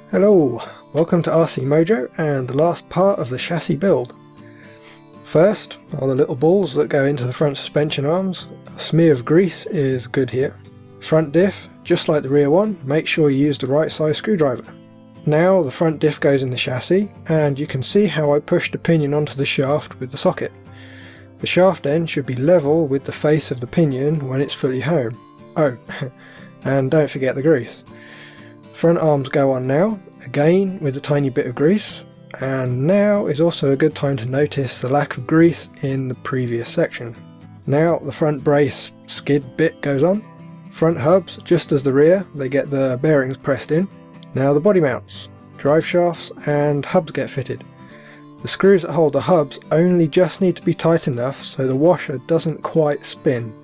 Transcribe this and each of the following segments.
Hello, welcome to RCMojo and the last part of the chassis build. First are the little balls that go into the front suspension arms. A smear of grease is good here. Front diff, just like the rear one, make sure you use the right size screwdriver. Now the front diff goes in the chassis, and you can see how I pushed the pinion onto the shaft with the socket. The shaft end should be level with the face of the pinion when it's fully home. Oh, and don't forget the grease. Front arms go on now, again with a tiny bit of grease, and now is also a good time to notice the lack of grease in the previous section. Now the front brace skid bit goes on. Front hubs, just as the rear, they get the bearings pressed in. Now the body mounts, drive shafts and hubs get fitted. The screws that hold the hubs only just need to be tight enough so the washer doesn't quite spin.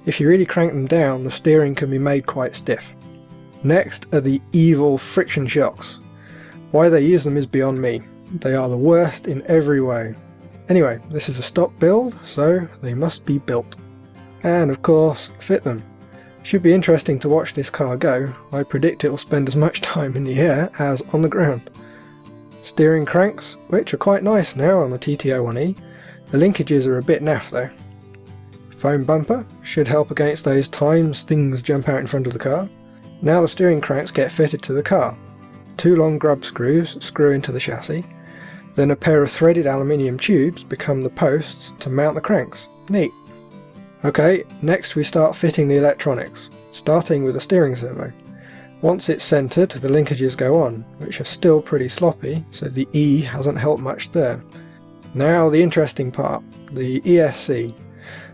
If you really crank them down, the steering can be made quite stiff. Next are the evil friction shocks. Why they use them is beyond me. They are the worst in every way. Anyway, this is a stock build, so they must be built. And of course, fit them. Should be interesting to watch this car go. I predict it will spend as much time in the air as on the ground. Steering cranks, which are quite nice now on the TT-01E. The linkages are a bit naff though. Foam bumper should help against those times things jump out in front of the car. Now the steering cranks get fitted to the car. Two long grub screws screw into the chassis, then a pair of threaded aluminium tubes become the posts to mount the cranks. Neat. Okay, next we start fitting the electronics, starting with the steering servo. Once it's centred, the linkages go on, which are still pretty sloppy, so the E hasn't helped much there. Now the interesting part, the ESC.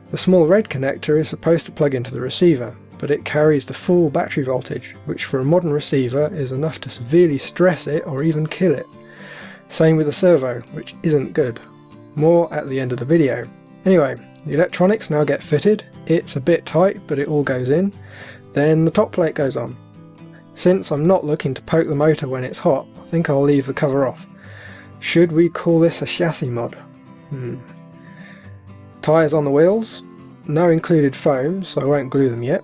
The small red connector is supposed to plug into the receiver, but it carries the full battery voltage, which for a modern receiver is enough to severely stress it or even kill it. Same with the servo, which isn't good. More at the end of the video. Anyway, the electronics now get fitted. It's a bit tight, but it all goes in. Then the top plate goes on. Since I'm not looking to poke the motor when it's hot, I think I'll leave the cover off. Should we call this a chassis mod? Tyres on the wheels. No included foam, so I won't glue them yet.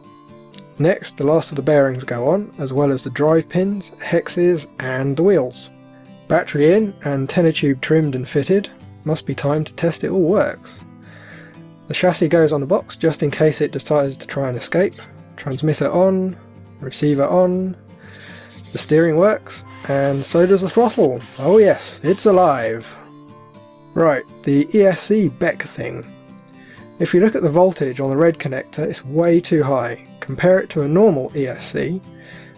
Next, the last of the bearings go on, as well as the drive pins, hexes and the wheels. Battery in, antenna tube trimmed and fitted. Must be time to test it all works. The chassis goes on the box just in case it decides to try and escape. Transmitter on, receiver on, the steering works, and so does the throttle. Oh yes, it's alive! Right, the ESC BEC thing. If you look at the voltage on the red connector, it's way too high. Compare it to a normal ESC,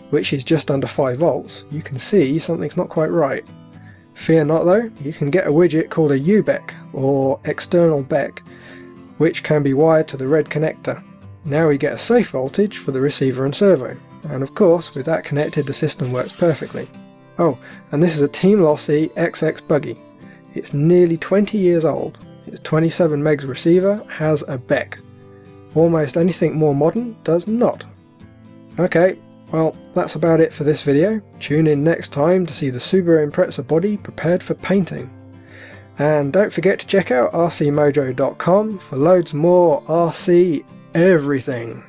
which is just under 5 volts, you can see something's not quite right. Fear not though, you can get a widget called a UBEC, or external BEC, which can be wired to the red connector. Now we get a safe voltage for the receiver and servo, and of course with that connected the system works perfectly. Oh, and this is a Team Lossy XX buggy. It's nearly 20 years old. Its 27 megs receiver has a BEC. Almost anything more modern does not. Okay, well that's about it for this video. Tune in next time to see the Subaru Impreza body prepared for painting. And don't forget to check out rcmojo.com for loads more RC everything.